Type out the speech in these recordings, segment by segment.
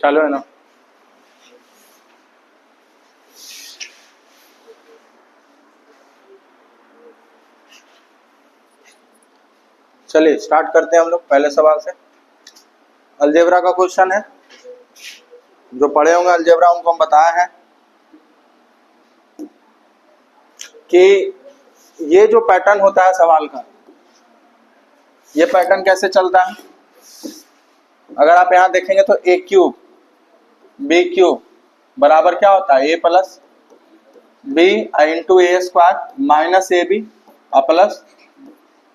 चालू है ना? चलिए स्टार्ट करते हैं हम लोग पहले सवाल से। अलजेब्रा का क्वेश्चन है, जो पढ़े होंगे अलजेब्रा उनको हम बताए हैं कि ये जो पैटर्न होता है सवाल का, ये पैटर्न कैसे चलता है। अगर आप यहां देखेंगे तो ए क्यूब बी क्यूब बराबर क्या होता है, A plus B into A square minus A B plus,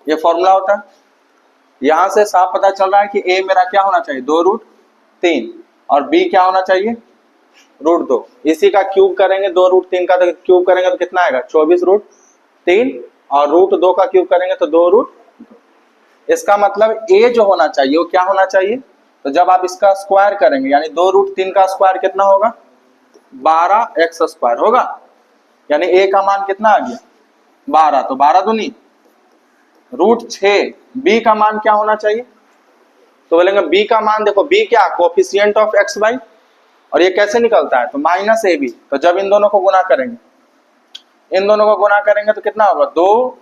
ये फॉर्मूला होता है। यहां से साफ पता चल रहा है कि ए मेरा क्या होना चाहिए, 2√3 और बी क्या होना चाहिए, √2। इसी का क्यूब करेंगे, 2√3 का तो क्यूब करेंगे तो कितना आएगा, 24√3 और √2 का क्यूब करेंगे तो 2√2। इसका मतलब ए जो होना चाहिए वो क्या होना चाहिए, तो जब आप इसका स्क्वायर करेंगे यानी 2√3 का स्क्वायर कितना होगा, 12x² होगा। यानी ए का मान कितना आ गया, 12, तो 12 दूनी √6। बी का मान क्या होना चाहिए, तो बोलेंगे बी का मान, देखो बी क्या, कोफिशिएंट ऑफ एक्स वाई, और ये कैसे निकलता है, तो माइनस ए बी। तो जब इन दोनों को गुना करेंगे, इन दोनों को गुना करेंगे तो कितना होगा, 2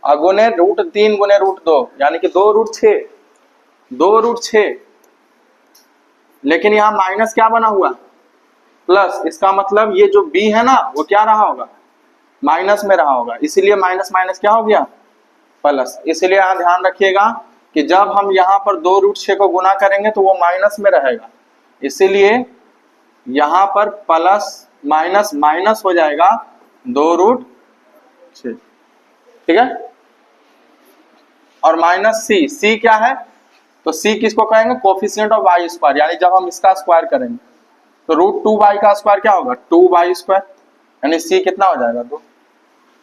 गुने √3 गुने √2 यानी कि 2√6, 2√6। लेकिन यहाँ माइनस क्या बना हुआ, प्लस। इसका मतलब ये जो बी है ना वो क्या रहा होगा, माइनस में रहा होगा, इसीलिए माइनस माइनस क्या हो गया, प्लस। इसलिए यहाँ ध्यान रखिएगा कि जब हम यहाँ पर 2√6 को गुना करेंगे तो वो माइनस में रहेगा, इसीलिए यहाँ पर प्लस माइनस माइनस हो जाएगा 2√6, ठीक है। और माइनस सी, सी क्या है, तो सी किसको कहेंगे, कोफिशिएंट ऑफ वाई स्क्वायर, यानी जब हम इसका स्क्वायर करेंगे तो √2y का स्क्वायर क्या होगा, 2y², यानी सी कितना हो जाएगा, 2।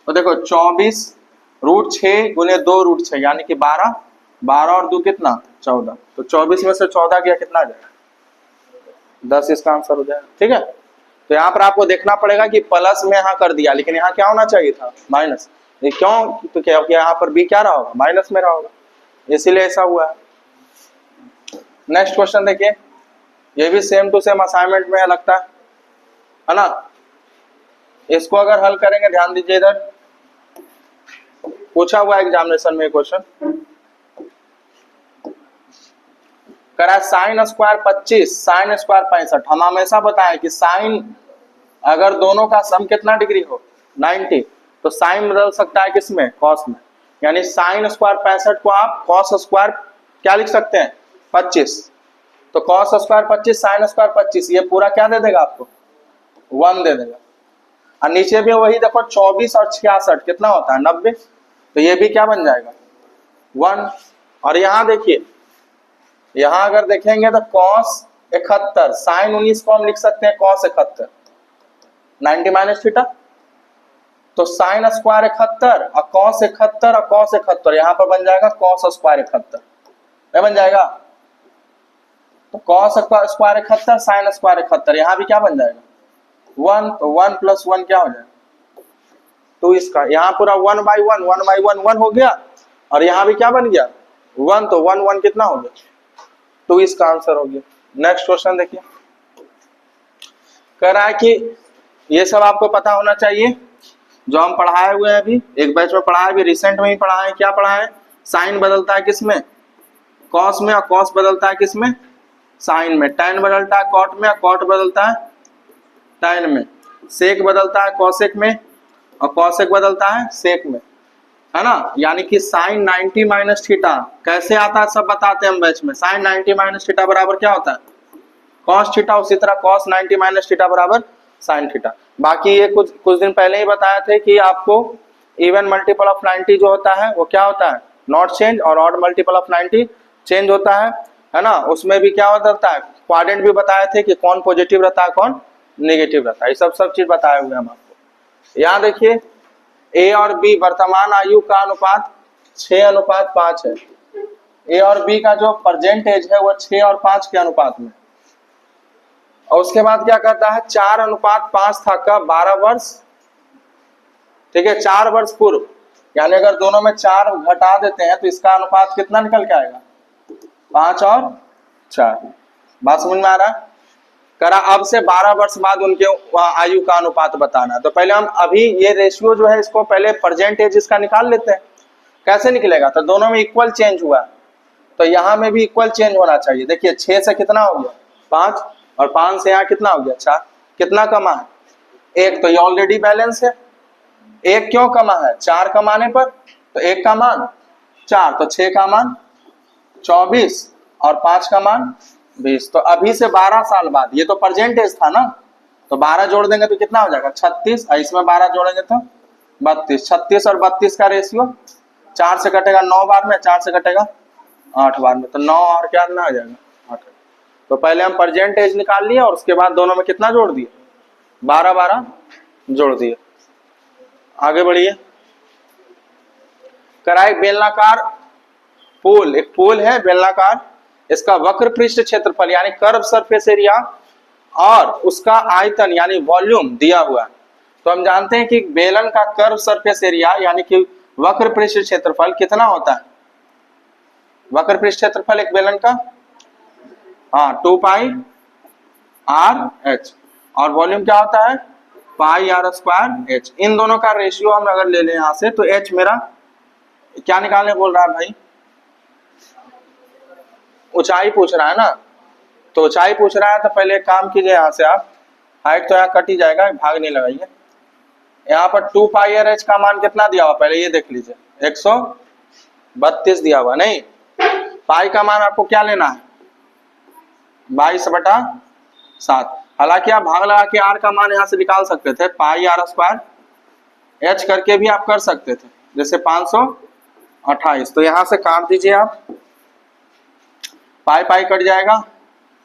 तो देखो 24√6 गुने 2√6 यानी कि 12, 12 और 2 कितना, 14। तो 24 में से 14 गया कितना आ जाएगा, 10 इसका आंसर हो जाएगा, ठीक है। तो यहाँ पर आपको देखना पड़ेगा कि प्लस में यहाँ कर दिया, लेकिन यहाँ क्या होना चाहिए था, माइनस। ये क्यों, तो क्या यहाँ पर बी क्या रहा होगा, माइनस में रहा होगा, इसीलिए ऐसा हुआ है। नेक्स्ट क्वेश्चन देखिए, ये भी सेम टू सेम असाइनमेंट में है लगता है ना। इसको अगर हल करेंगे, ध्यान दीजिए, इधर पूछा हुआ एग्जामिनेशन में क्वेश्चन करा, साइन स्क्वायर 25 साइन स्क्वायर 65। हम हमेशा बताएं कि साइन अगर दोनों का सम कितना डिग्री हो, 90, तो साइन बदल सकता है किसमें, कॉस में। यानी साइन स्क्वायर 65 को आप कॉस स्क्वायर क्या लिख सकते हैं, 25। तो कॉस स्क्वायर 25 साइन स्क्वायर 25, ये पूरा क्या दे देगा आपको, 1 दे देगा। और नीचे भी वही देखो 24 और 66 कितना होता है, 90, तो ये भी क्या बन जाएगा, 1। और यहाँ देखिए, यहाँ अगर देखेंगे तो cos 71 साइन 19 को हम लिख सकते हैं cos 71, 90 माइनस थीटा। तो साइन स्क्वायर 71 और cos 71 और cos 71 यहाँ पर बन जाएगा cos स्क्वायर 71, नहीं बन जाएगा। तो cos स्क्वायर 71 साइन स्क्वायर 71, यहाँ भी क्या बन जाएगा, 1। तो 1 + 1 क्या हो जाएगा, 2। इसका यहाँ पूरा 1/1 1/1 1 हो गया, और यहाँ भी क्या बन गया, 1। तो 1 1 कितना हो गया, 2। इसका आंसर हो गया। नेक्स्ट क्वेश्चन देखिए, कह रहा है कि ये सब आपको पता होना चाहिए जो हम पढ़ाए हुए हैं, अभी एक बैच में पढ़ा है, अभी रिसेंट में ही पढ़ा है। क्या पढ़ा है, साइन बदलता है किसमें, कॉस में, और कॉस बदलता है किसमें, साइन में। टैन बदलता है कॉट में, और कॉट बदलता है टैन में। सेक बदलता है कॉसेक में, और कॉसेक बदलता है सेक में, है ना। यानी कि साइन 90 माइनस थीटा कैसे आता है सब बताते हैं हम बैच में। साइन 90 माइनस थीटा बराबर क्या होता है, कॉस थीटा। उसी तरह कॉस 90 माइनस थीटा बराबर साइन थीटा। बाकी ये कुछ दिन पहले ही बताया थे कि आपको इवन मल्टीपल ऑफ 90 जो होता है वो क्या होता है, नॉट चेंज, और ऑड मल्टीपल ऑफ 90 चेंज होता है ना। उसमें भी क्या होता है, क्वाड्रेंट भी बताए थे कि कौन पॉजिटिव रहता है कौन नेगेटिव रहता है, ये सब चीज बताए हुए हम आपको। यहाँ देखिए, ए और बी वर्तमान आयु का अनुपात 6:5 है। ए और बी का जो प्रेजेंट एज है वो 6 और 5 के अनुपात में। और उसके बाद क्या कहता है, 4:5 था कब, 12 वर्ष, ठीक है, 4 वर्ष पूर्व। यानी अगर दोनों में 4 घटा देते हैं तो इसका अनुपात कितना निकल के आएगा, 5 और 4। बात समझ में आ रहा है। करा अब से 12 वर्ष बाद उनके आयु का अनुपात बताना। तो पहले हम अभी ये रेशियो जो है इसको पहले प्रेजेंट एज इसका निकाल लेते हैं। कैसे निकलेगा? तो दोनों में इक्वल चेंज हुआ, तो यहाँ में भी इक्वल चेंज होना चाहिए। देखिए 6 से कितना हो गया 5, और 5 से यहाँ कितना हो गया 4। कितना कमा है? 1। तो ये ऑलरेडी बैलेंस है। 1 क्यों कमा है? 4 कमाने पर, तो 1 का मान 4, तो 6 का मान 24 और 5 का मान 20। तो अभी से 12 साल बाद, ये तो प्रेजेंट एज था ना, तो 12 जोड़ देंगे तो कितना हो जाएगा 36, और इसमें 12 जोड़ेंगे तो 32। 36 और 32 का रेशियो 4 से कटेगा 9 बार में, 4 से कटेगा 8 बार में, तो 9 और क्या ना आ जाएगा 8। तो पहले हम प्रेजेंट एज निकाल लिए और उसके बाद दोनों में कितना जोड़ दिए 12 जोड़ दिए। आगे बढ़िए। करा एक बेलनाकार पोल, एक पोल है बेलनाकार, इसका वक्र पृष्ठ क्षेत्रफल यानी कर्व सरफेस एरिया और उसका आयतन यानी वॉल्यूम दिया हुआ है। तो हम जानते हैं कि बेलन का कर्व सरफेस एरिया यानी कि वक्र पृष्ठ क्षेत्रफल कितना होता है? वक्र पृष्ठ क्षेत्रफल एक बेलन का 2 पाई आर एच, और वॉल्यूम क्या होता है पाई आर स्क्वायर एच। इन दोनों का रेशियो हम अगर ले लें यहां से, तो एच मेरा क्या निकालने बोल रहा है भाई? ऊंचाई पूछ रहा है ना, तो ऊंचाई पूछ रहा है तो पहले एक काम कीजिए, यहां से आप हाइट तो यहाँ कट ही जाएगा, भाग नहीं लगाइए। यहाँ पर 2 पाई आर एच का मान कितना दिया हुआ पहले ये देख लीजिए, 132 दिया हुआ। नहीं, पाई का मान आपको क्या लेना है 22/7। हालांकि आप भाग लगा के आर का मान यहाँ से निकाल सकते थे, पाई आर स्क्वायर एच करके भी आप कर सकते थे, जैसे 528। तो यहाँ से काट दीजिए आप, पाई पाई कट जाएगा,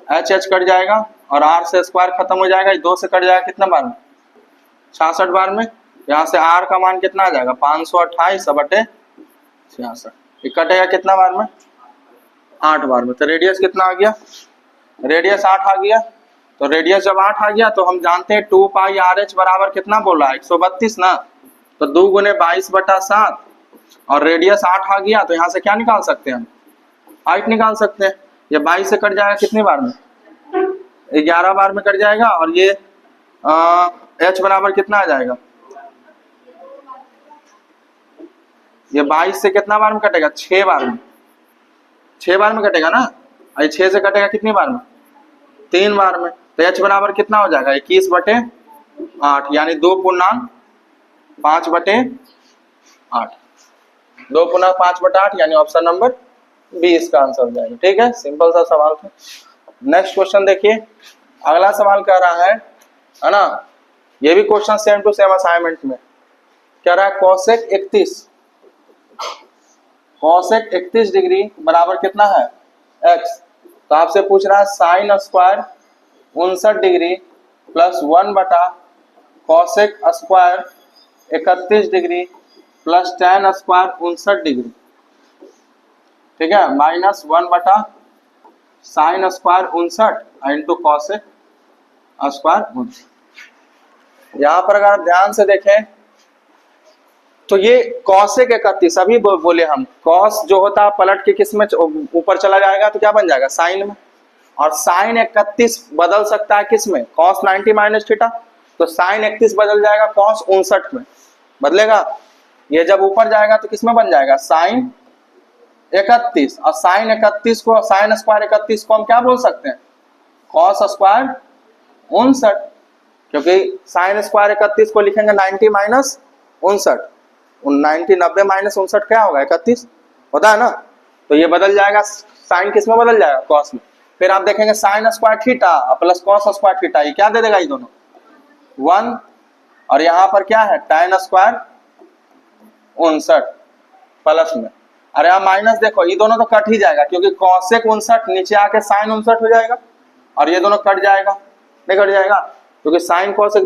एच एच कट जाएगा, और आर से स्क्वायर खत्म हो जाएगा, 2 से कट जाएगा कितना बार में 66 बार में। यहाँ से आर का मान कितना आ जाएगा 528/66। ये कटेगा कितना बार में 8 बार में। तो रेडियस कितना आ गया? रेडियस 8 आ गया। तो रेडियस जब 8 आ गया तो हम जानते हैं 2 पाई आर एच बराबर कितना बोल रहा है 132 ना, तो 2 गुने 22/7 और रेडियस 8 आ गया। तो यहाँ से क्या निकाल सकते हैं हम? हाइट निकाल सकते हैं। ये 22 से कट जाएगा कितनी बार में 11 बार में कट जाएगा, और ये एच बराबर कितना आ जाएगा, ये 22 से कितना बार में कटेगा 6 बार में, 6 बार में कटेगा ना, ये 6 से कटेगा कितनी बार में 3 बार में। तो एच बराबर कितना हो जाएगा 21/8 यानी 2/5/8, 2/5/8 यानी ऑप्शन नंबर 20 का आंसर हो जाएगा। ठीक है, सिंपल सा सवाल था। नेक्स्ट क्वेश्चन देखिए, अगला सवाल कह रहा है ना, ये भी question same to same assignment में कह रहा है कोसेक 31 डिग्री बराबर कितना है x। तो आपसे पूछ रहा है साइन स्क्वायर 59 डिग्री प्लस 1/कोसेक square 31 degree plus tan square 59 degree, ठीक है, माइनस 1/साइन स्क्वायर 59 इंटू कोसेक स्क्वायर 59। यहाँ पर अगर आप ध्यान से देखें तो ये कोसेक 31 अभी बोले हम, कॉस जो होता है पलट के किस में ऊपर चला जाएगा तो क्या बन जाएगा साइन में, और साइन 31 बदल सकता है किस में कॉस 90 माइनस थीटा, तो साइन 31 बदल जाएगा कॉस 59 में बदलेगा। ये जब ऊपर जाएगा तो किस में बन जाएगा साइन 31, और साइन 31 को साइन स्क्वायर 31 को हम क्या बोल सकते हैं कॉस स्क्वायर 59, क्योंकि साइन स्क्वायर 31 को लिखेंगे 90 माइनस 59, 90 माइनस 59 क्या होगा 31 होता है ना, तो ये बदल जाएगा साइन किस में बदल जाएगा कॉस में। फिर आप देखेंगे sine square theta plus cos square theta, ये क्या दे देगा ये दोनों 1, और यहाँ पर क्या है tan स्क्वायर 59 प्लस में, अरे आप माइनस देखो ये दोनों तो कट ही जाएगा क्योंकि कॉसेक 59 नीचे आके साइन 59 हो जाएगा, और ये दोनों कट जाएगा, नहीं कट जाएगा क्योंकि साइन कोसेक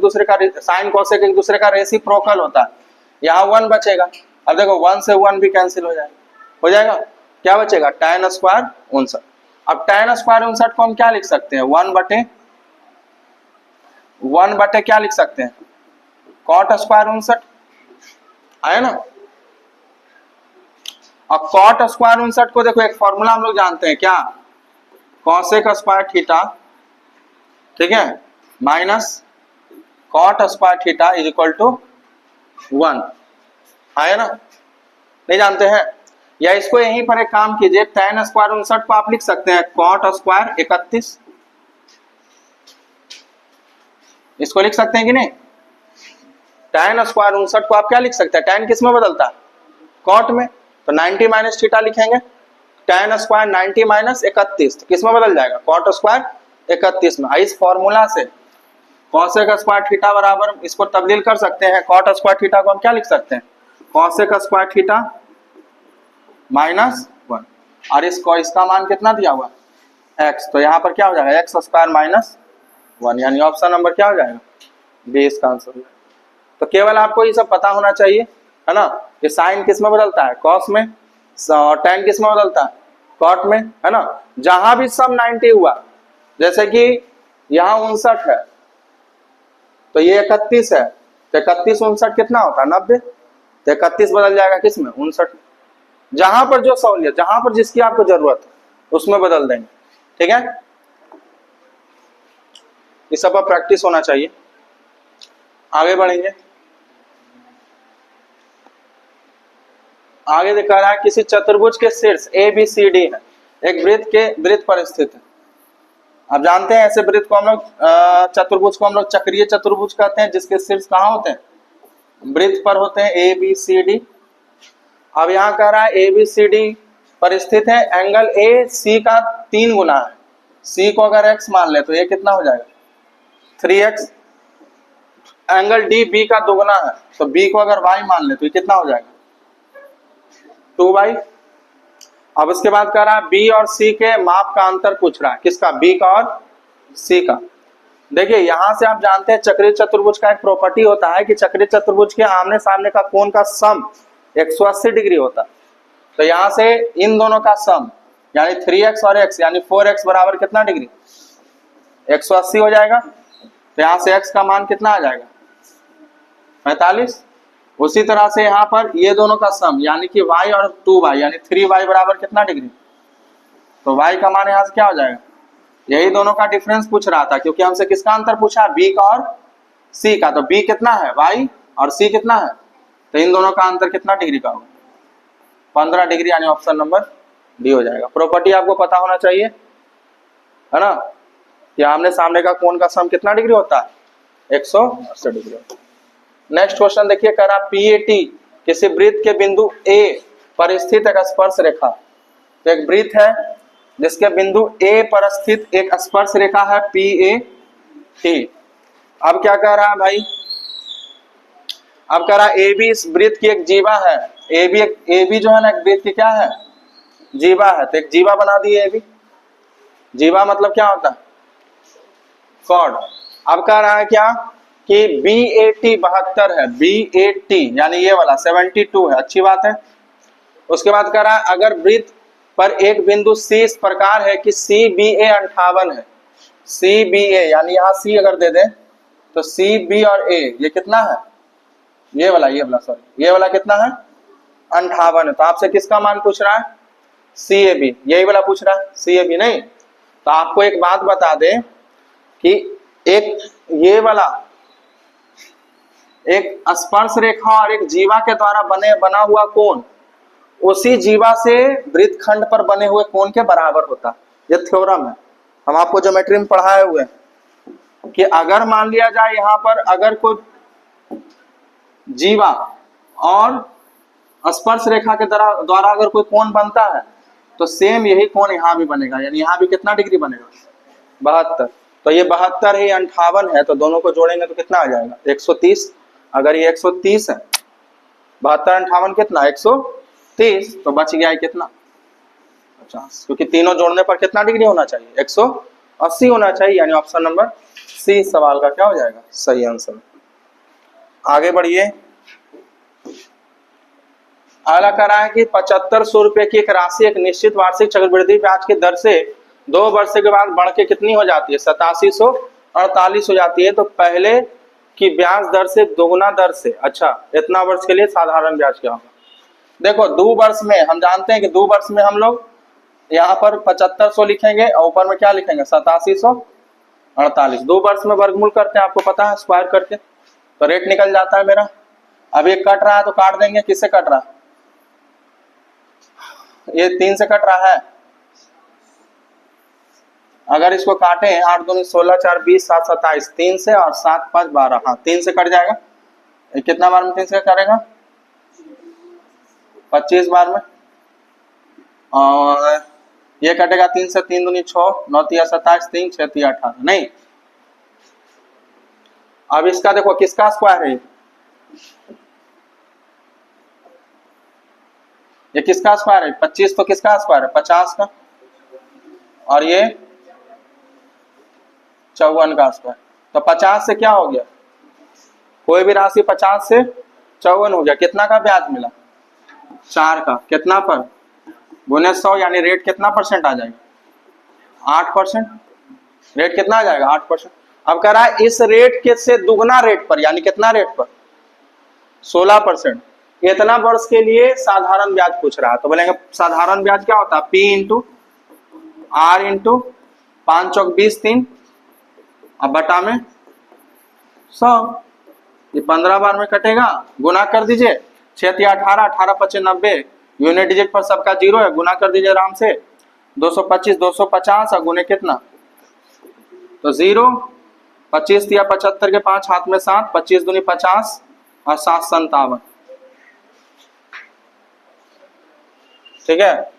एक दूसरे का रेसिप्रोकल होता है। यहाँ 1 बचेगा, अब देखो 1 से 1 भी कैंसिल हो जाएगा, क्या बचेगा tan स्क्वायर 59। अब tan स्क्वायर 59 को हम क्या लिख सकते हैं 1 बटे क्या लिख सकते हैं कॉट स्क्वायर 59 आया ना। और कॉट स्क्वायर 59 को देखो एक फॉर्मूला हम लोग जानते हैं क्या, कॉसेक स्क्वायर थीटा ठीक है, minus cot square theta is equal to 1, आया ना? नहीं जानते हैं? या इसको यहीं पर एक काम कीजिए, tan स्क्वायर 59 को आप लिख सकते हैं कॉट स्क्वायर 31, इसको लिख सकते हैं कि नहीं? tan स्क्वायर 59 को आप क्या लिख सकते हैं? tan किस में बदलता है? कॉट में, तो 90 माइनस थीटा लिखेंगे। tan स्क्वायर 90 माइनस 31 तो किस में बदल जाएगा? कॉट स्क्वायर 31 में। इस फॉर्मूला से कॉसेक स्क्वायर थीटा बराबर, इसको तब्दील कर सकते हैं, कॉट स्क्वायर थीटा को हम क्या लिख सकते हैं? कॉसेक स्क्वायर थीटा माइनस 1, और इसका मान कितना दिया हुआ? x, तो यहाँ पर क्या हो जाएगा? एक्स स्क्वायर माइनस 1, यानी ऑप्शन नंबर क्या हो जाएगा? बी इसका आंसर हो जाएगा। तो केवल आपको ये सब पता होना चाहिए, है ना? ये साइन किस में बदलता है? कॉस में, tan किस में बदलता है? कॉट में, है ना? जहां भी सम 90 हुआ, जैसे कि यहाँ 59 है तो ये 31 है, तो 31 59 कितना होता है? 90, तो 31 बदल जाएगा किस में? 59। जहां पर जो सहूलियत, जहां पर जिसकी आपको जरूरत है उसमें बदल देंगे, ठीक है? इस सब पर प्रैक्टिस होना चाहिए। आगे बढ़ेंगे, आगे दिखा रहा है किसी चतुर्भुज के शीर्ष ABCD है, एक वृत्त पर स्थित है। आप जानते हैं ऐसे वृत्त को हम लोग, चतुर्भुज को हम लोग चक्रीय चतुर्भुज कहते हैं, जिसके शीर्ष कहाँ होते हैं? वृत्त पर होते हैं, ABCD। अब यहाँ कह रहा है ABCD पर स्थित है, एंगल AC का 3 गुना है। C को अगर x मान ले तो ये कितना हो जाएगा? 3x। एंगल DB का 2 गुना है, तो B को अगर y मान ले तो ये कितना हो जाएगा? 2y। अब उसके बाद कह रहा है B और C के माप का अंतर पूछ रहा है, किसका? B का और C का। देखिए यहां से आप जानते हैं चक्रीय चतुर्भुज का एक प्रॉपर्टी होता है कि चक्रीय चतुर्भुज के आमने सामने का कोण का सम 180 डिग्री होता है। तो यहां से इन दोनों का सम यानी 3x और x यानी 4x बराबर कितना डिग्री? 180 हो जाएगा। तो यहां से x का मान कितना आ जाएगा? 45। उसी तरह से यहाँ पर ये दोनों का सम यानी कि y और 2y यानी 3y बराबर कितना डिग्री? तो y का मान यहाँ से क्या हो जाएगा? यही दोनों का डिफरेंस पूछ रहा था, क्योंकि हमसे किसका अंतर पूछा? b का और c का। तो b कितना है? y और c कितना है? तो इन दोनों का अंतर कितना डिग्री का होगा? 15 डिग्री, यानी ऑप्शन नंबर डी हो जाएगा। प्रॉपर्टी आपको पता होना चाहिए, है ना, कि आमने सामने का कोण का सम कितना डिग्री होता है? 180 डिग्री होता है। नेक्स्ट क्वेश्चन देखिए, कह रहा PAT किसी वृत्त के बिंदु A पर स्थित एक स्पर्श रेखा। तो एक वृत्त है जिसके बिंदु A पर स्थित एक स्पर्श रेखा है PAT। अब क्या कह रहा है भाई? अब कह रहा है AB इस वृत्त की एक जीवा है। AB जो है ना, एक वृत्त की क्या है? जीवा है। तो एक जीवा बना दिए AB। जीवा मतलब क्या होता है? कॉर्ड। अब कह रहा है क्या कि BAT 72 है, BAT यानी ये वाला 72 है, अच्छी बात है। उसके बाद कह रहा है अगर वृत्त पर एक बिंदु C इस प्रकार है कि CBA 58 है, CBA यानी यहाँ C अगर दे दें तो CB और A ये कितना है? ये वाला ये वाला कितना है? 58 है। तो आपसे किसका मान पूछ रहा है? CAB, यही वाला पूछ रहा है, CAB नहीं। तो आपको एक बात बता दें कि एक ये वाला एक स्पर्श रेखा और एक जीवा के द्वारा बना हुआ कोण उसी जीवा से वृत्तखंड पर बने हुए कोण के बराबर होता है। ये थ्योरम है, हम आपको ज्योमेट्री में पढ़ाए हुए हैं कि अगर मान लिया जाए यहाँ पर अगर कोई जीवा और स्पर्श रेखा के द्वारा अगर कोई कोण बनता है तो सेम यही कोण यहाँ भी बनेगा, यानी यहाँ भी कितना डिग्री बनेगा? 72। तो ये 72 है, 58 है, तो दोनों को जोड़ेंगे तो कितना आ जाएगा? 130। अगर ये 130 है, 72 58 कितना? 130। तो बच गया है कितना? 50, क्योंकि तीनों जोड़ने पर कितना डिग्री होना चाहिए? 180 होना चाहिए, यानी ऑप्शन नंबर सी सवाल का क्या हो जाएगा? सही आंसर। आगे बढ़िए। अगला कह रहा है कि 7500 रुपए की एक राशि एक निश्चित वार्षिक चक्रवृद्धि ब्याज की दर से 2 वर्ष के बाद बढ़ के कितनी हो जाती है? 8748 हो जाती है। तो पहले की ब्याज दर से दोगुना दर से, अच्छा इतना वर्ष के लिए साधारण ब्याज क्या होगा? देखो 2 वर्ष में हम जानते हैं कि 2 वर्ष में हम लोग यहाँ पर 7500 लिखेंगे और ऊपर में क्या लिखेंगे? 8700। 48। 2 वर्ष में वर्गमूल करते हैं, आपको पता है, स्क्वायर करके तो रेट निकल जाता है मेरा। अब ये कट रहा है तो काट देंगे, किससे कट रहा है? ये 3 से कट रहा है। अगर इसको काटे 8 दूनी 16, 4 20, 7 27, 3 से और 7 5 12, हाँ 3 से कट जाएगा। ये कितना बार में 3 से करेगा? 25 बार में। और ये कटेगा 3 से, 3 दूनी 6, 9 तिया 27, 3 6 तिया 18, नहीं। अब इसका देखो किसका स्क्वायर है? ये किसका स्क्वायर है? 25 तो किसका स्क्वायर है? 50 का। और ये 54 का स्क्वायर। तो 50 से क्या हो गया? कोई भी राशि 50 से 54 हो गया। कितना का ब्याज मिला? 4 का। कितना पर? गुने 100, यानी रेट कितना परसेंट आ जाएगा? 8%। रेट कितना आ जाएगा? 8%। अब कह रहा है इस रेट के से दुगना रेट पर, यानी कितना रेट पर? 16%। इतना वर्ष के लिए साधारण ब्याज पूछ रहा है, तो बोलेंगे साधारण ब्याज क्या होता है? P इंटू R इंटू 5 चौक 20 3, अब बटा में 100। ये 15 बार में कटेगा, गुना कर दीजिए। 6 तिया 18, 18 25 90, यूनिट डिजिट पर सबका 0 है, गुना कर दीजिए आराम से। 225 250 और गुने कितना? तो 0। 25 तिया 75 के 5 हाथ में 7, 25 दूनी 50 और 7 57। ठीक है,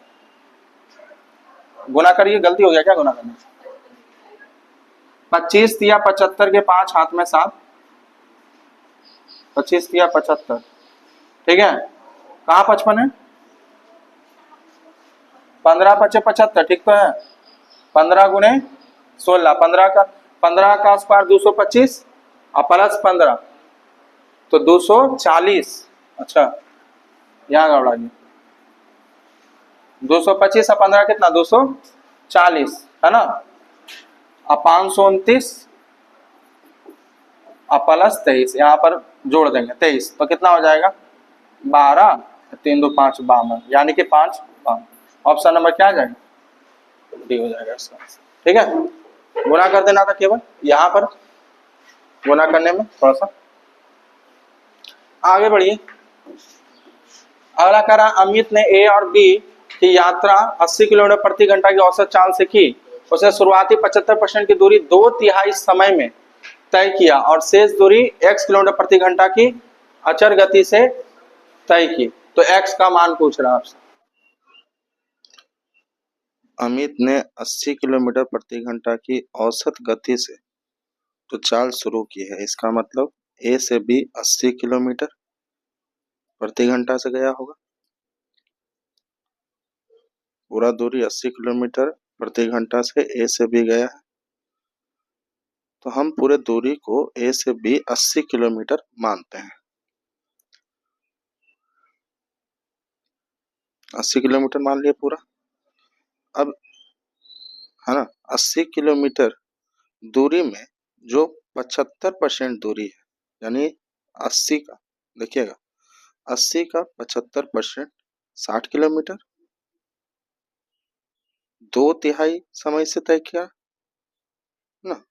गुना करिए। गलती हो गया क्या गुना करने? 25 तिया 75 के 5 हाथ में 7, 25 तिया 75। ठीक है, कहाँ 55 है? 15 पचे 75, ठीक तो है। 15 गुने 16, 15 का स्क्वायर 225 और प्लस 15 तो 240। अच्छा, यहाँ गड़बड़ा गया। 225 और 15 कितना? 240 है ना। अब 529 और प्लस 23, यहाँ पर जोड़ देंगे 23, तो कितना हो जाएगा? 12, 3 2 5 52, यानी कि 5 52। ऑप्शन नंबर क्या आ जाएगा? डी हो जाएगा इसका। ठीक है, गुना कर देना था केवल, यहाँ पर गुना करने में थोड़ा सा आगे बढ़िए। अगला करा, अमित ने ए और बी की यात्रा 80 किलोमीटर प्रति घंटा की औसत चाल से की। उसने शुरुआती 75% की दूरी 2/3 समय में तय किया और शेष दूरी x किलोमीटर प्रति घंटा की अचर गति से तय की। तो x का मान पूछ रहा है आपसे। अमित ने 80 किलोमीटर प्रति घंटा की औसत गति से तो चाल शुरू की है, इसका मतलब A से B 80 किलोमीटर प्रति घंटा से गया होगा। पूरा दूरी 80 किलोमीटर प्रति घंटा से A से B गया है, तो हम पूरे दूरी को A से B 80 किलोमीटर मानते हैं। 80 किलोमीटर मान लिया पूरा। अब है ना, 80 किलोमीटर दूरी में जो 75% दूरी है, यानी 80 का, देखिएगा 80 का 75% 60 किलोमीटर, 2/3 समय से तय किया ना।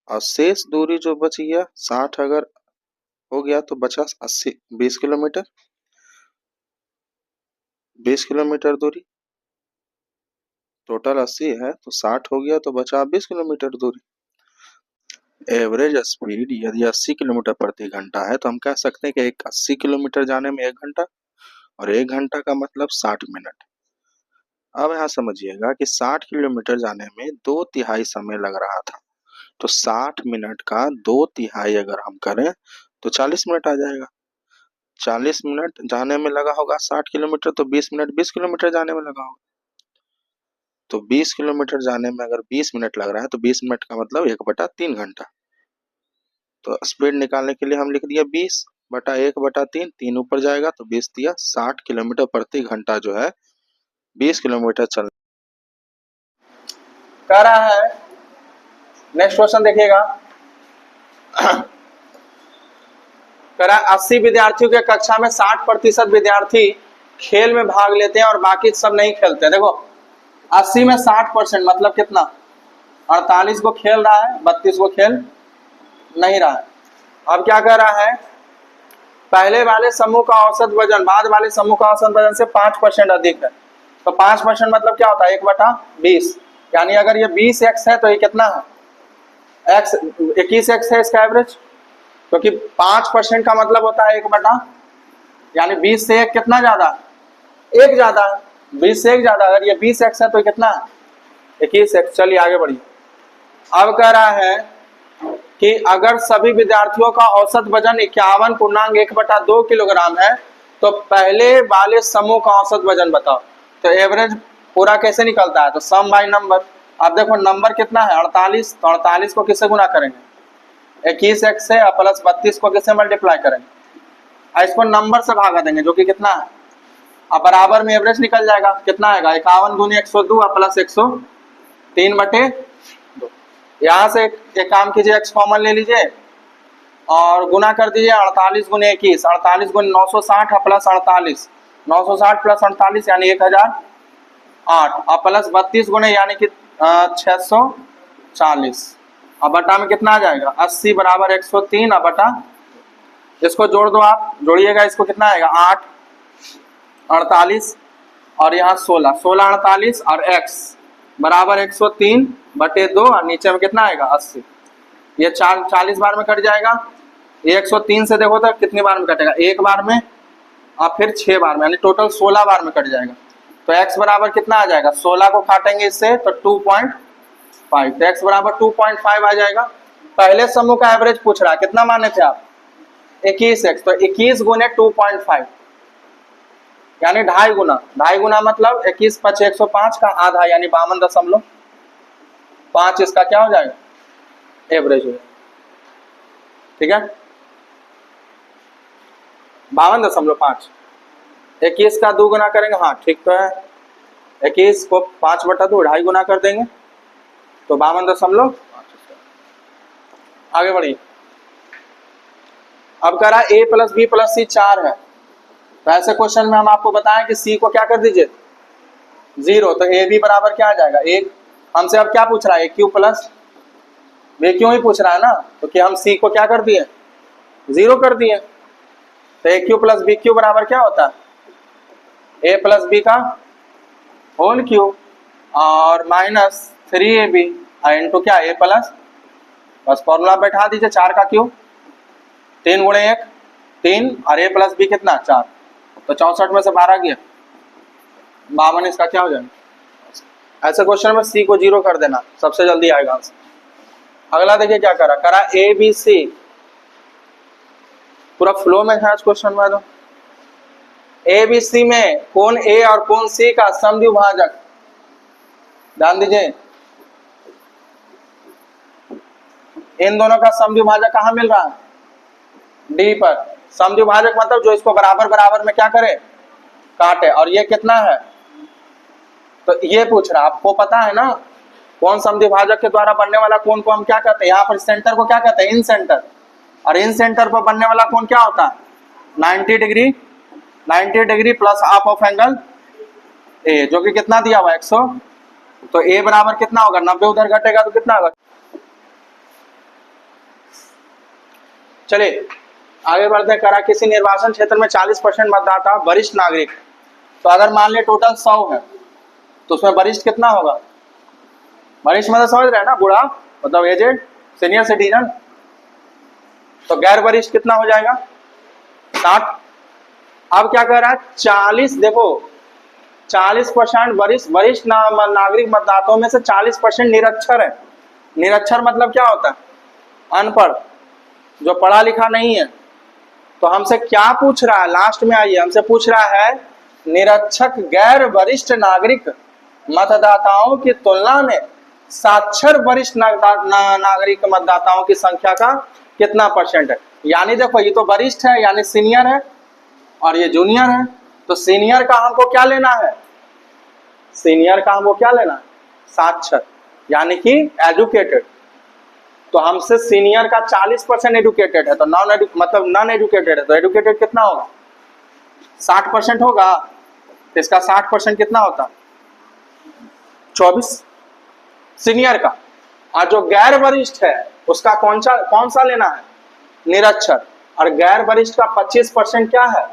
और शेष दूरी जो बच गया 60 अगर हो गया तो बचा 80, 20 किलोमीटर। 20 किलोमीटर दूरी, टोटल 80 है तो 60 हो गया तो बचा 20 किलोमीटर दूरी। एवरेज स्पीड यदि 80 किलोमीटर प्रति घंटा है तो हम कह सकते हैं कि एक 80 किलोमीटर जाने में 1 घंटा और 1 घंटा का मतलब 60 मिनट। अब यहाँ समझिएगा कि 60 किलोमीटर जाने में 2/3 समय लग रहा था, तो 60 मिनट का 2/3 अगर हम करें तो 40 मिनट आ जाएगा। 40 मिनट जाने में लगा होगा 60 किलोमीटर, तो 20 मिनट 20 किलोमीटर जाने में लगा होगा। तो 20 किलोमीटर जाने में अगर 20 मिनट लग रहा है तो 20 मिनट का मतलब 1/3 घंटा। तो स्पीड निकालने के लिए हम लिख दिया 20/1/3, 3 ऊपर जाएगा तो 20 दिया 60 किलोमीटर प्रति घंटा जो है 20 किलोमीटर चल कह रहा है। नेक्स्ट क्वेश्चन देखिएगा। कह रहा है 80 विद्यार्थियों के कक्षा में 60% विद्यार्थी खेल में भाग लेते हैं और बाकी सब नहीं खेलते। देखो 80 में 60% मतलब कितना? 48 को खेल रहा है, 32 को खेल नहीं रहा है। अब क्या कह रहा है, पहले वाले समूह का औसत वजन बाद वाले समूह का औसत वजन से 5% अधिक है। तो 5% मतलब क्या होता है, 1/20। यानी अगर ये 20x है तो ये कितना है, x 21x है इसका एवरेज, क्योंकि 5% का मतलब होता है 1/, यानी 20 से 1 कितना ज्यादा, 1 ज्यादा है, 20 से 1 ज्यादा। अगर ये 20x है तो कितना है, 21x। चलिए आगे बढ़िए। अब कह रहा है कि अगर सभी विद्यार्थियों का औसत वजन 51.1/2 किलोग्राम है तो पहले वाले समूह का औसत वजन बताओ। तो एवरेज पूरा कैसे निकलता है, तो सम बाय नंबर। अब देखो नंबर कितना है 48, तो 48 को किससे गुना करेंगे, 21x से, प्लस 32 को किससे मल्टीप्लाई करेंगे, इसको नंबर से भागा देंगे जो कि कितना है, अब बराबर में एवरेज निकल जाएगा। कितना आएगा, 51 गुनी 102 प्लस 103/2। यहाँ से एक काम कीजिए, x कॉमन ले लीजिए और गुना कर दीजिए 48 गुने 21, 48 गुने 960 प्लस 48, 960 प्लस 48 यानी 1008 और प्लस 32 गुने यानी कि 640। अब बटा में कितना आ जाएगा, 80 बराबर 103 और बटा, इसको जोड़ दो, आप जोड़िएगा, इसको कितना आएगा 8 48 और यहाँ 16, 16 48 और x बराबर 103/2 और नीचे में कितना आएगा 80। ये 40 बार में कट जाएगा। ये 103 से देखो तो कितनी बार में कटेगा, एक बार में और फिर 6 बार में, यानी टोटल 16 बार में कट जाएगा। तो x बराबर कितना आ जाएगा, 16 को काटेंगे इससे तो 2.5, तो x बराबर 2.5 आ जाएगा। पहले समूह का एवरेज पूछ रहा है, कितना माने थे आप, 21x, तो 21 गुने 2.5 यानी 2.5 गुना, 2.5 गुना मतलब 21 5 105 का आधा यानी 52.5, इसका क्या हो जाएगा, एवरेज हो जाएगा। ठीक है, 52.5, 21 का 2 गुना करेंगे, हाँ ठीक तो है, 21 को 5/2 2.5 गुना कर देंगे तो 52.5। आगे बढ़िए। अब कह रहा a प्लस बी प्लस सी 4 है, तो ऐसे क्वेश्चन में हम आपको बताएं कि c को क्या कर दीजिए 0, तो ए बी बराबर क्या आ जाएगा 1। हमसे अब क्या पूछ रहा है, क्यू प्लस बी क्यू ही पूछ रहा है ना, तो कि हम c को क्या कर दिए 0 कर दिए। तो ए क्यू प्लस बी क्यू बराबर क्या होता है, ए प्लस बी का होल क्यू और माइनस 3ab इंटू क्या ए प्लस, बस फॉर्मूला बैठा दीजिए, 4 का क्यू 3 गुणे 1 3 और ए प्लस बी कितना 4, तो 64 में से 12 गया 52, इसका क्या हो जाएगा। ऐसे क्वेश्चन में सी को 0 कर देना, सबसे जल्दी आएगा आंसर। अगला देखिए क्या करा ए बी सी, पूरा फ्लो में है क्वेश्चन में। तो ए बी सी में कौन ए और कौन सी का समद्विभाजक, ध्यान दीजिए, इन दोनों का समद्विभाजक कहाँ मिल रहा है, डी पर। समद्विभाजक मतलब जो इसको बराबर बराबर में क्या करे, काटे, और ये कितना है, तो ये पूछ रहा, आपको पता है ना कौन समद्विभाजक के द्वारा बनने वाला कोण को हम क्या कहते हैं, यहाँ पर सेंटर को क्या कहते हैं, इन सेंटर, और इन सेंटर पर बनने वाला कोण क्या होता है 90 degree, 90 degree plus half of angle A, जो कि कितना दिया हुआ 100, तो ए बराबर कितना होगा 90, उधर घटेगा तो कितना होगा। चलिए आगे बढ़ते हैं। करा किसी निर्वाचन क्षेत्र में 40% मतदाता वरिष्ठ नागरिक, तो अगर मान लिया टोटल 100 है तो उसमें वरिष्ठ कितना होगा, वरिष्ठ मतलब समझ रहे हैं ना, बूढ़ा मतलब एजेड सीनियर सिटीजन, तो गैर वरिष्ठ कितना हो जाएगा 60। अब क्या कह रहा है 40, देखो 40% वरिष्ठ नागरिक मतदाताओं में से 40% निरक्षर है। निरक्षर मतलब क्या होता है, अनपढ़, जो पढ़ा लिखा नहीं है। तो हमसे क्या पूछ रहा है, लास्ट में आइए, हमसे पूछ रहा है निरक्षर गैर वरिष्ठ नागरिक मतदाताओं की तुलना में साक्षर वरिष्ठ नागरिक मतदाताओं की संख्या का कितना परसेंट है। यानी देखो ये तो वरिष्ठ है यानी सीनियर है और ये जूनियर है, तो सीनियर का हमको क्या लेना है, सीनियर का हमको क्या लेना है साक्षर यानी कि एजुकेटेड। तो हमसे सीनियर का 40% एजुकेटेड है, तो नॉन एजुकेटेड है, तो एजुकेटेड कितना होगा 60% होगा, तो इसका 60% कितना होता 24 सीनियर का, और जो गैर वरिष्ठ है उसका कौन सा लेना है, निरक्षर। और गैर वरिष्ठ का 25% क्या है,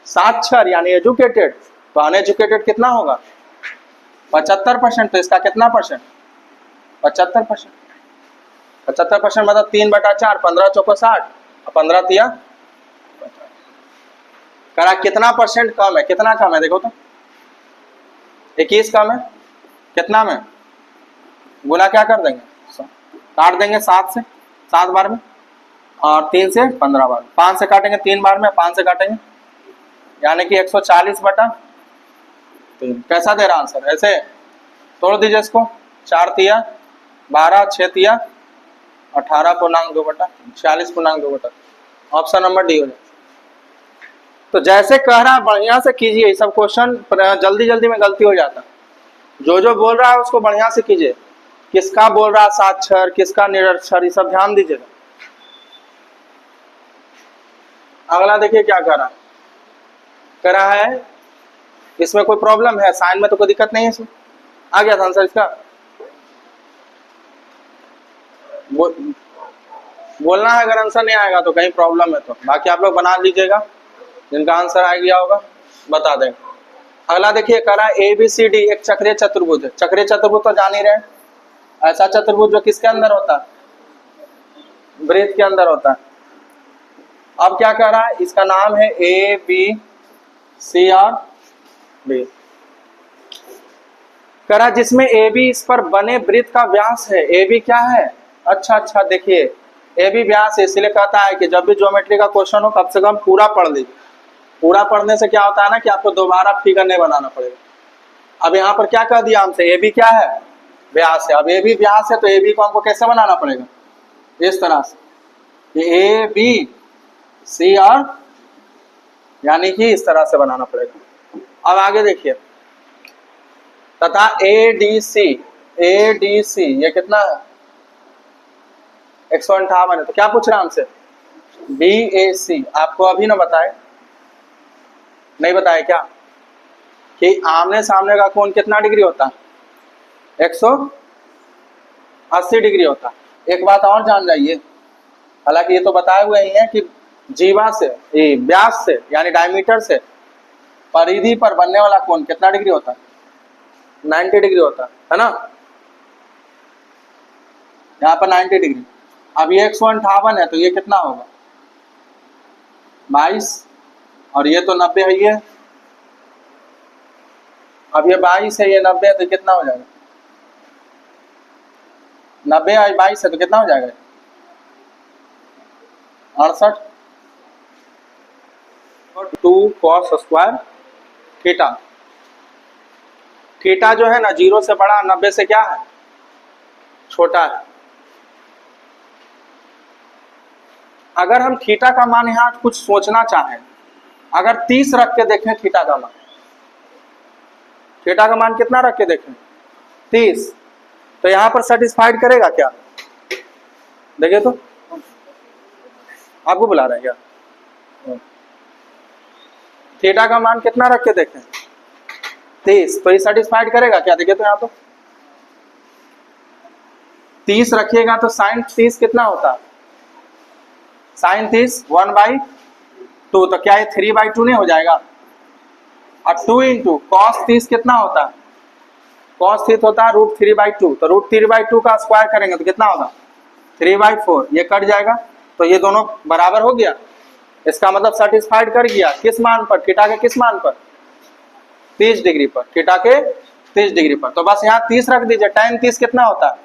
साक्षर यानी एजुकेटेड। तो अनएजुकेटेड कितना होगा, 75%। तो इसका कितना परसेंट, 75%। 75% मतलब 3/4, 15 चौको 60, 15 तिया 50। करा कितना परसेंट कम है, कितना कम है देखो तो, 21 कम है। कितना में गुना क्या कर देंगे, काट देंगे 7 से, 7 बार में, और 3 से 15 बार, 5 से काटेंगे 3 बार में, 5 से काटेंगे, यानी कि 140/3। कैसा दे रहा आंसर, ऐसे तोड़ दीजिए इसको, 4 तिया 12, 6 तिया 18.2/, 46.2/। ऑप्शन नंबर डी हो जाए। तो जैसे कह रहा है बढ़िया से कीजिए, ये सब क्वेश्चन जल्दी जल्दी में गलती हो जाता। जो जो बोल रहा है उसको बढ़िया से कीजिए, किसका बोल रहा है साक्षर, किसका निरक्षर, ये सब ध्यान दीजिएगा। अगला देखिए क्या कह रहा है, इसमें कोई प्रॉब्लम है, साइन में तो कोई दिक्कत नहीं है इसमें, आ गया था आंसर इसका। बोलना है, अगर आंसर नहीं आएगा तो कहीं प्रॉब्लम है तो, बाकी आप लोग बना लीजिएगा, जिनका आंसर आ गया होगा बता देंगे। अगला देखिए कह रहा है ABCD एक चक्रीय चतुर्भुज है। चक्रीय चतुर्भुज तो जान ही रहे, ऐसा चतुर्भुज जो किसके अंदर होता है, वृत्त के अंदर होता है। अब क्या कह रहा है, इसका नाम है ABC और B। कह रहा जिसमें AB इस पर बने वृत्त का व्यास है। AB क्या है, अच्छा देखिए AB व्यास है, इसलिए कहता है कि जब भी ज्योमेट्री का क्वेश्चन हो कम से कम पूरा पढ़ लीजिए। पूरा पढ़ने से क्या होता है ना कि आपको दोबारा फिगर नहीं बनाना पड़ेगा। अब यहाँ पर क्या कह दिया हमसे, AB क्या है, व्यास है। अब AB व्यास है तो AB को हमको कैसे बनाना पड़ेगा, इस तरह से, ABC और यानी कि इस तरह से बनाना पड़ेगा। अब आगे देखिए, तथा ADC ये कितना है, 158 है। तो क्या पूछ रहा है हमसे, BAC। आपको अभी ना बताए, नहीं बताया क्या कि आमने सामने का कोण कितना डिग्री होता है, 180 डिग्री होता है। एक बात और जान जाइए, हालांकि ये तो बताए हुए ही है कि जीवा से, व्यास से यानी डायमीटर से परिधि पर बनने वाला कोण कितना डिग्री होता है, 90 डिग्री होता है ना, यहाँ पर 90 डिग्री। अब ये 158 है तो ये कितना होगा, 22, और ये तो 90 है ये। अब ये 22 है, ये 90 है, तो कितना हो जाएगा, 90 और 22 है तो कितना हो जाएगा, 68। 2 cos स्क्वायर थीटा। थीटा जो है ना 0 से बड़ा, 90 से क्या है, छोटा है। अगर हम थीटा का मान यहाँ कुछ सोचना चाहें, अगर 30 रख के देखें थीटा का मान, थीटा का मान कितना रख के देखें, 30, तो यहाँ पर सेटिस्फाइड करेगा क्या, देखिए तो, आपको बुला रहे हैं क्या, थीटा का मान कितना रख के देखें, 30, तो ये सेटिस्फाइड करेगा क्या, देखिए तो यहाँ तो 30 रखिएगा तो साइन 30 कितना होता है, साइन 30 1/2, तो क्या ये 3/2 नहीं हो जाएगा। और 2 इंटू कॉस 30 कितना होता है, कॉस 30 होता है √3/2, तो √3/2 का स्क्वायर करेंगे तो कितना होगा, 3/4। ये कट जाएगा तो ये दोनों बराबर हो गया, इसका मतलब सेटिस्फाइड कर गया। किस मान पर, थीटा के किस मान पर, 30 डिग्री पर, थीटा के 30 डिग्री पर। तो बस यहाँ 30 रख दीजिए। tan 30 कितना होता है,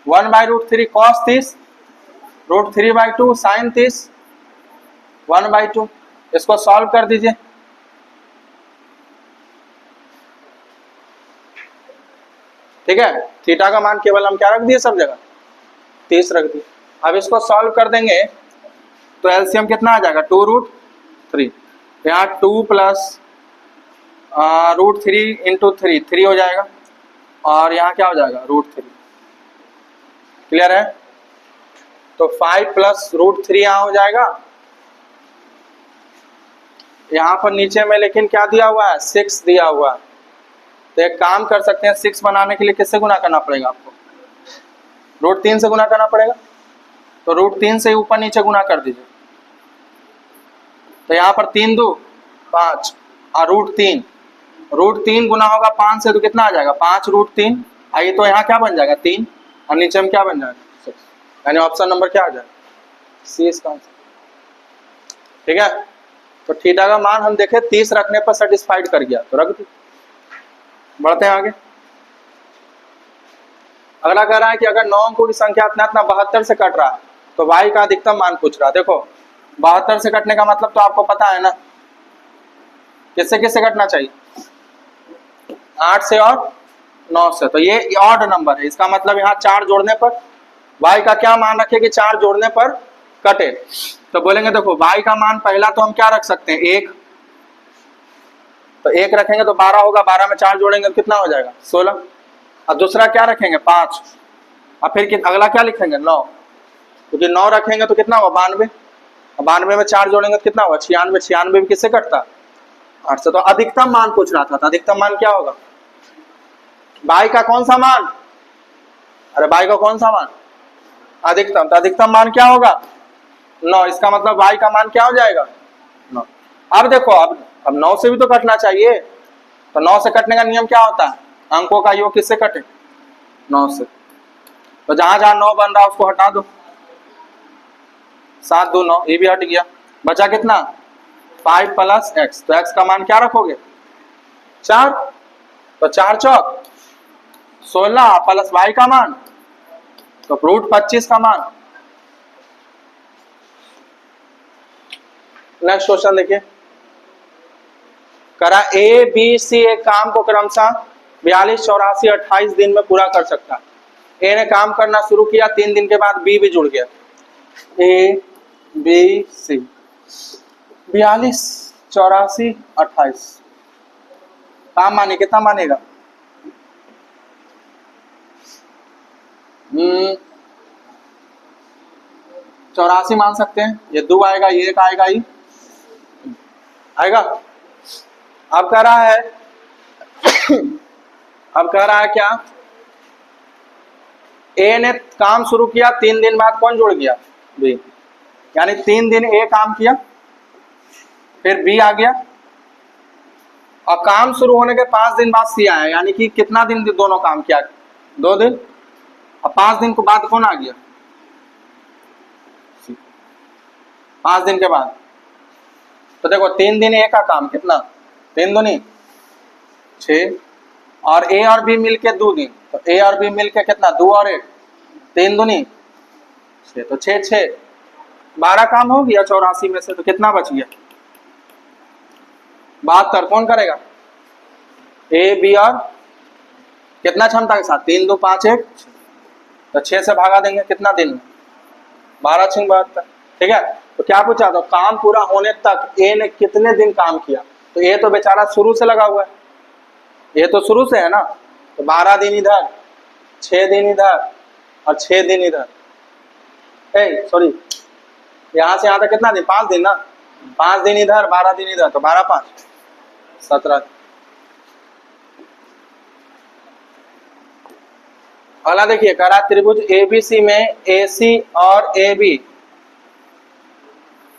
1/√3 cos 30 √3/2 sin 30 1/2। इसको सॉल्व कर दीजिए, ठीक है। थीटा का मान केवल हम क्या रख दिए, सब जगह 30 रख दिए। अब इसको सॉल्व कर देंगे तो एलसीएम कितना आ जाएगा, 2√3। यहाँ 2 प्लस √3 इंटू 3 हो जाएगा, और यहाँ क्या हो जाएगा, √3। क्लियर है। तो 5 प्लस √3 यहाँ हो जाएगा। यहाँ पर नीचे में लेकिन क्या दिया हुआ है, 6 दिया हुआ है, तो एक काम कर सकते हैं, 6 बनाने के लिए किससे गुना करना पड़ेगा आपको? √3 से गुना करना पड़ेगा। तो √3 से ऊपर नीचे गुना कर दीजिए। तो यहाँ पर 3 2 5 और √3, √3 गुना होगा 5 से तो कितना आ जाएगा? 5 √3। आइए तो यहाँ क्या बन जाएगा? 3 और नीचे में क्या बन जाएगा? 6। यानी ऑप्शन नंबर क्या आ जाएगा? सी इसका आंसर। ठीक है, तो थीटा का मान हम देखें 30 रखने पर सेटिस्फाइड कर गया, तो रख दी। बढ़ते हैं आगे। अगला कह रहा है कि अगर 9 अंकों की संख्या इतना 72 से कट रहा है तो y का अधिकतम मान पूछ रहा है। देखो 72 से कटने का मतलब तो आपको पता है ना, किससे किससे कटना चाहिए? 8 से और 9 से। तो ये ऑड नंबर है, इसका मतलब यहाँ 4 जोड़ने पर y का क्या मान रखे कि 4 जोड़ने पर कटे? तो बोलेंगे देखो y का मान पहला तो हम क्या रख सकते हैं? 1। तो 1 रखेंगे तो 12 होगा, 12 में 4 जोड़ेंगे तो कितना हो जाएगा? 16। और दूसरा क्या रखेंगे? 5। और फिर अगला क्या लिखेंगे? 9, क्योंकि 9 रखेंगे तो कितना होगा? 92। 92 में 4 जोड़ेंगे तो कितना होगा? 96। 96 भी किससे कटता? 8 से। तो अधिकतम मान पूछ रहा था, तो अधिकतम मान क्या होगा? y का कौन सा मान? अरे y का कौन सा मान? अधिकतम। तो अधिकतम मान क्या होगा? 9। इसका मतलब y का मान क्या हो जाएगा? 9। अब देखो अब 9 से भी तो कटना चाहिए, तो 9 से कटने का नियम क्या होता है? अंकों का योग किससे कटे? 9 से। तो जहां जहां 9 बन रहा है उसको हटा दो। 7 2 9, ये भी हट गया। बचा कितना? 5 + x। तो x का मान क्या रखोगे? 4। तो 4 चौक 16 प्लस y का मान तो √25 का मान। नेक्स्ट क्वेश्चन देखिए, करा ए बी सी एक काम को क्रमशः 42 84 28 दिन में पूरा कर सकता है। ए ने काम करना शुरू किया, 3 दिन के बाद बी भी जुड़ गया। ए बी सी 42 84 28 काम माने कितना मानेगा? 84 मान सकते हैं। ये 2 आएगा, ये 1 आएगा, ये आएगा। अब कह रहा है अब कह रहा है क्या? ए ने काम शुरू किया, 3 दिन बाद कौन जुड़ गया? बी। यानी 3 दिन ए काम किया, फिर बी आ गया, और काम शुरू होने के 5 दिन बाद सी आया। यानी कि कितना दिन दोनों काम किया? 2 दिन। और 5 दिन के बाद कौन आ गया? 5 दिन के बाद। तो देखो 3 दिन ए का काम कितना? 3 दूनी 6, और ए और बी मिलके 2 दिन। तो ए और बी मिलके कितना? 2 और 1 3 दूनी 6। तो 6 6 12 काम हो गया 84 में से। तो कितना बच गया? 72। कौन करेगा? ए बी और कितना क्षमता के साथ? 3 2 5 1। तो 6 से भागा देंगे कितना दिन में? 12 6 72। ठीक है, तो क्या पूछा? तो काम पूरा होने तक ए ने कितने दिन काम किया? तो ए तो बेचारा शुरू से लगा हुआ है, ये तो शुरू से है ना। तो 12 दिन इधर, 6 दिन इधर और 6 दिन इधर। सॉरी, यहां से यहां तक कितना दिन? 5 दिन ना। 5 दिन इधर, 12 दिन इधर, तो 12 5 17। अगला देखिए, करा त्रिभुज एबीसी में एसी और एबी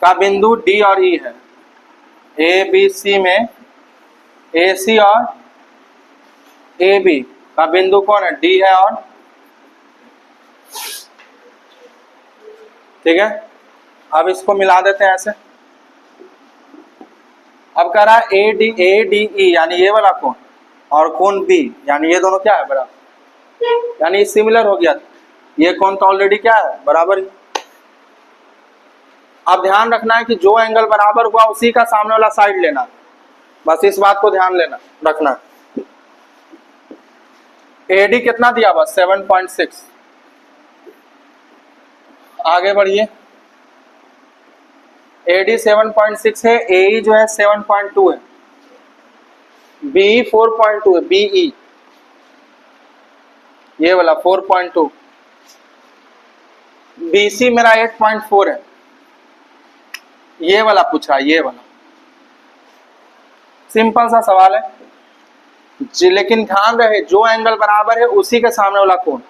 का बिंदु डी और ई है। एबीसी में एसी और एबी का बिंदु कौन है? डी है और ठीक है। अब इसको मिला देते हैं ऐसे। अब कह रहा है ए डी ई यानी ये वाला कोण और कोण बी यानी ये दोनों क्या है? बराबर। यानी सिमिलर हो गया। ये कोण तो ऑलरेडी क्या है? बराबर ही। अब ध्यान रखना है कि जो एंगल बराबर हुआ उसी का सामने वाला साइड लेना, बस इस बात को ध्यान लेना रखना। एडी कितना दिया? बस 7.6। आगे बढ़िए, एडी 7.6 है, एई जो है 7.2 है, बीई 4.2 है, बीई ये वाला 4.2, बीसी मेरा 8.4 है। ये वाला पूछ रहा है, ये वाला। सिंपल सा सवाल है। जी, लेकिन ध्यान रहे जो एंगल बराबर है उसी के सामने वाला कोण।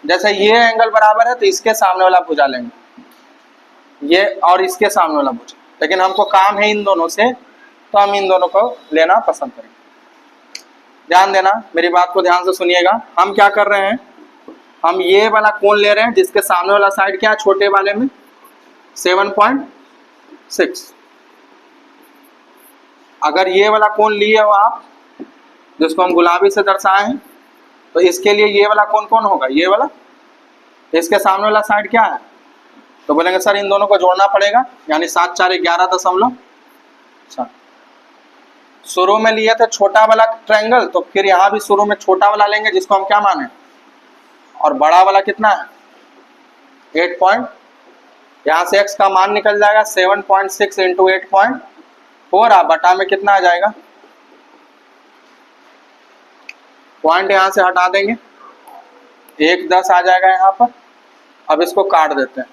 जैसे ये एंगल बराबर है तो इसके सामने वाला भुजा लेंगे, ये और इसके सामने वाला भुजा, लेकिन हमको काम है इन दोनों से तो हम इन दोनों को लेना पसंद करेंगे। ध्यान देना, मेरी बात को ध्यान से सुनिएगा। हम क्या कर रहे हैं, हम ये वाला कोण ले रहे हैं जिसके सामने वाला साइड क्या है, छोटे वाले में 7.6। अगर ये वाला कोण लिए हो आप, जिसको हम गुलाबी से दर्शाए हैं, तो इसके लिए ये वाला कोण कौन होगा, ये वाला। इसके सामने वाला साइड क्या है, तो बोलेंगे सर इन दोनों को जोड़ना पड़ेगा, यानी 7 4 11.7। शुरू में लिए थे छोटा वाला ट्रायंगल, तो फिर यहाँ भी शुरू में छोटा वाला लेंगे जिसको हम क्या माने, और बड़ा वाला कितना है 8 पॉइंट, यहाँ से x का मान निकल जाएगा 7.6 इंटू 8.4, बटा में कितना आ जाएगा, पॉइंट यहाँ से हटा देंगे, 1 10 आ जाएगा यहाँ पर। अब इसको काट देते हैं,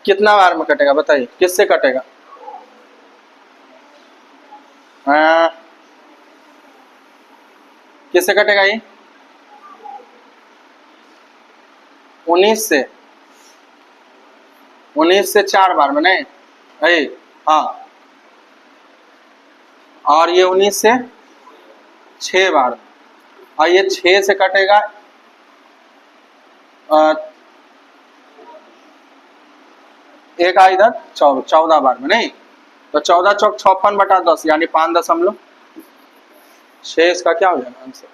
कितना बार में कटेगा बताइए, किससे कटेगा, किससे कटेगा ये, 19 से, 19 से 4 बार में नहीं है, हाँ, और ये 19 से 6 बार, और ये 6 से कटेगा एक इधर 14 बार में नहीं, तो 14 चौक 56 बटा 10 यानी 5.6। इसका क्या हो जाएगा आंसर,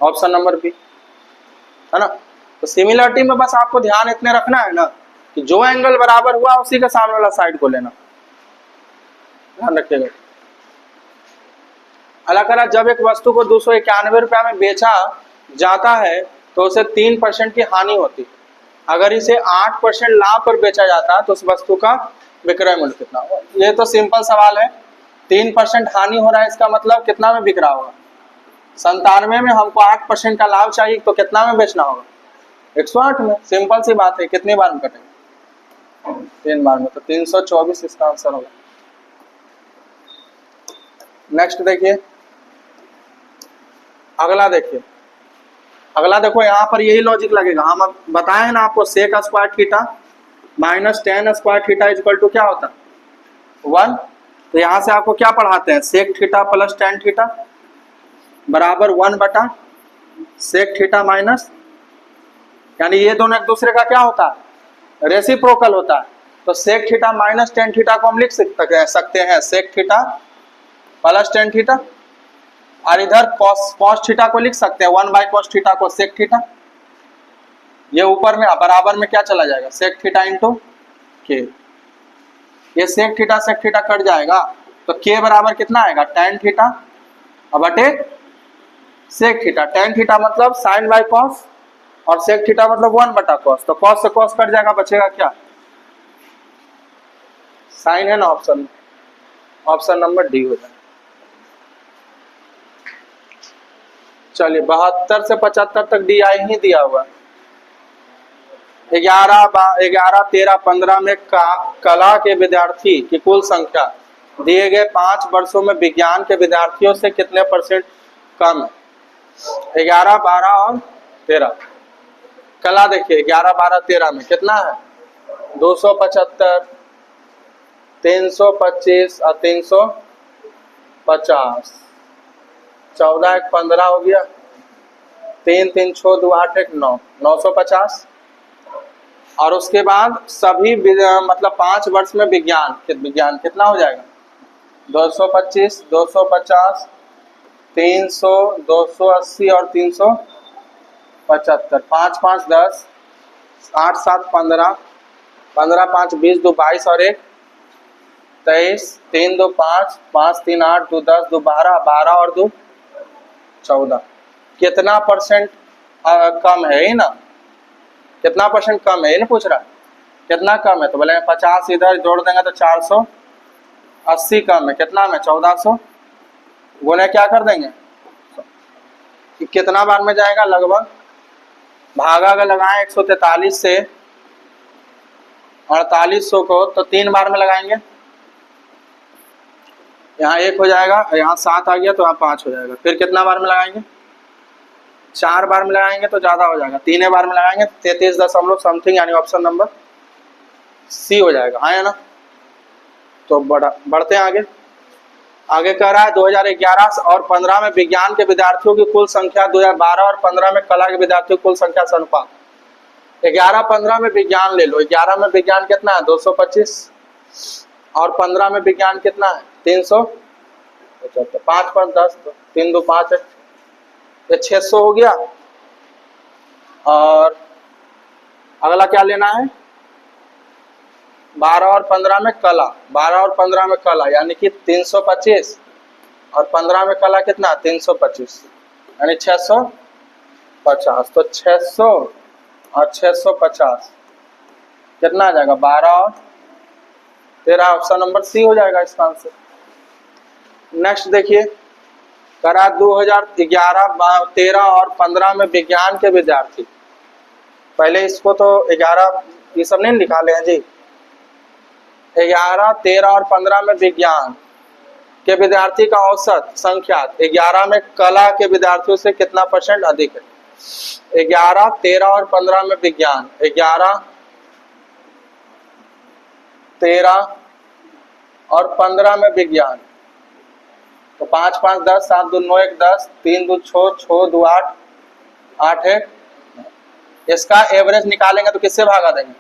ऑप्शन नंबर बी, है ना। तो सिमिलरिटी में बस आपको ध्यान इतने रखना है ना कि जो एंगल बराबर हुआ उसी के सामने वाला साइड को लेना, ध्यान रखिएगा। अल्लाह करा जब एक वस्तु को 291 रुपया में बेचा जाता है तो उसे 3% की हानि होती, अगर इसे 8% लाभ पर बेचा जाता तो उस वस्तु का विक्रय मूल्य कितना होगा। ये तो सिंपल सवाल है, 3% हानि हो रहा है, इसका मतलब कितना में बिक रहा होगा, 97 में, हमको 8% का लाभ चाहिए तो कितना में बेचना होगा, 108 में। सिंपल सी बात है, कितनी बार में कटेगा, 3 बार में, तो 324 इसका आंसर होगा। नेक्स्ट देखिए, अगला देखिए, अगला देखो, यहाँ पर यही लॉजिक लगेगा। हम अब बताए हैं ना आपको, sec square theta minus tan square theta equal to क्या होता है 1। तो यहाँ से आपको क्या पढ़ाते हैं, sec theta plus tan theta बराबर 1 बटा सेक थीटा माइनस, यानी ये दोनों एक दूसरे का क्या होता है, रेसिप्रोकल होता है। तो sec theta minus tan theta को हम लिख सकते हैं sec theta plus tan theta, और इधर कॉस थीटा को लिख सकते हैं 1 बाई कॉस थीटा को सेक थीटा। ये ऊपर में बराबर में क्या चला जाएगा, सेक थीटा इंटू के, ये सेक थीटा कट जाएगा, तो के बराबर कितना आएगा, टेन थीटा बटे सेक थीटा। टेन थीटा मतलब साइन बाई कॉस, और सेक थीटा मतलब 1 बटा कॉस, तो कॉस से कॉस कट जाएगा, बचेगा क्या, साइन है ना, ऑप्शन नंबर डी हो जाएगा। चलिए 72 से 75 तक डी आई ही दिया हुआ। 11 13 15 में कला के विद्यार्थी की कुल संख्या दिए गए 5 वर्षों में विज्ञान के विद्यार्थियों से कितने % कम है, 11 12 और 13। कला देखिए 11 12 13 में कितना है, 275 325 और 350, 14 1 15 हो गया, 3 3 6 2 8 1 9, 950। और उसके बाद सभी मतलब 5 वर्ष में विज्ञान कितना हो जाएगा, 225 250 300 280 और 375, 5 5 10 8 7 15 15 5 20 2 22 और 1 23 3 2 5 5 3 8 2 10 2 12 12 और 2 14। कितना % कम है ही ना, कितना % कम है ये नहीं पूछ रहा, कितना कम है, तो बोले 50 इधर जोड़ देंगे तो 480 कम है, कितना में 1400, गुने क्या कर देंगे, कितना बार में जाएगा, लगभग भागा अगर लगाएं 143 से 4800 को तो 3 बार में लगाएंगे, यहाँ 1 हो जाएगा, यहाँ 7 आ गया तो यहाँ 5 हो जाएगा। फिर कितना बार में लगाएंगे? 4 बार में लगाएंगे तो ज़्यादा हो जाएगा, 3 बार में लगाएंगे 33 दशमलव समथिंग, यानी ऑप्शन नंबर सी हो जाएगा। आया ना? तो बढ़ते हैं आगे। आगे कह रहा है 2011 और 15 में विज्ञान के विद्यार्थियों की कुल संख्या 2012 और 15 में कला के विद्यार्थियों की कुल संख्या से अनुपात। 11-15 में विज्ञान ले लो, 11 में विज्ञान कितना है? 225, और 15 में विज्ञान कितना है? 375। 5 पर 10, 3 2 5 है, ये 600 हो गया। और अगला क्या लेना है? 12 और 15 में कला, 12 और 15 में कला यानी कि 325, और 15 में कला कितना? 325, यानी 650। तो 600 और 650 कितना आ जाएगा? 12 और 13, ऑप्शन नंबर सी हो जाएगा इसका आंसर। नेक्स्ट देखिए, करा 2011, 13 और 15 में विज्ञान के विद्यार्थी, पहले इसको तो 11 ये सब नहीं लिखा ले जी। 11, 13 और 15 में विज्ञान के विद्यार्थी का औसत संख्या 11 में कला के विद्यार्थियों से कितना % अधिक है? 11, 13 और 15 में विज्ञान, 11, 13 और 15 में विज्ञान, तो 5 5 10, 7 2 9 1 10, 3 2 6 6 2 8 8 1। इसका एवरेज निकालेंगे तो किससे भागा देंगे?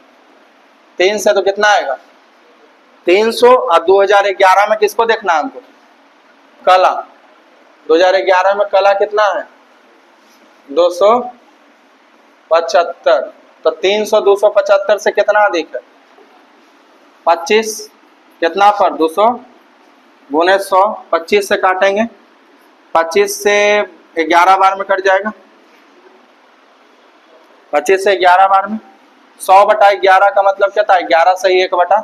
3 से। तो कितना आएगा? 300। और 2011 में किसको देखना है हमको? कला। 2011 में कला कितना है? 275। तो 300 275 से कितना अधिक है? 25। कितना पर? 200 गुने 100, 25 से काटेंगे, 25 से 11 बार में कट जाएगा, 25 से 11 बार में 100/11 का मतलब क्या था? 11 सही 1 बटा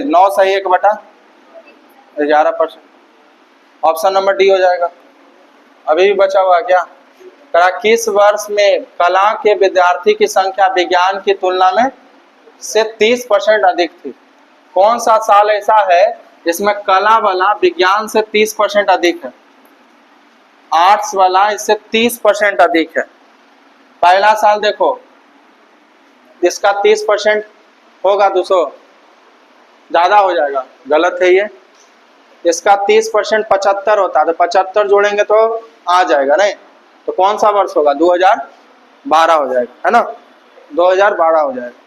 9 सही 1 बटा 11%। ऑप्शन नंबर डी हो जाएगा। अभी भी बचा हुआ क्या? कहा किस वर्ष में कला के विद्यार्थी की संख्या विज्ञान की तुलना में से 30% अधिक थी? कौन सा साल ऐसा है जिसमें कला वाला विज्ञान से 30% अधिक है, आर्ट्स वाला इससे 30% अधिक है? पहला साल देखो, इसका 30% होगा, 200 ज्यादा हो जाएगा, गलत है ये। इसका 30% 75 होता है, तो 75 जोड़ेंगे तो आ जाएगा नहीं। तो कौन सा वर्ष होगा? 2012 हो जाएगा, है ना? 2012 हो जाएगा।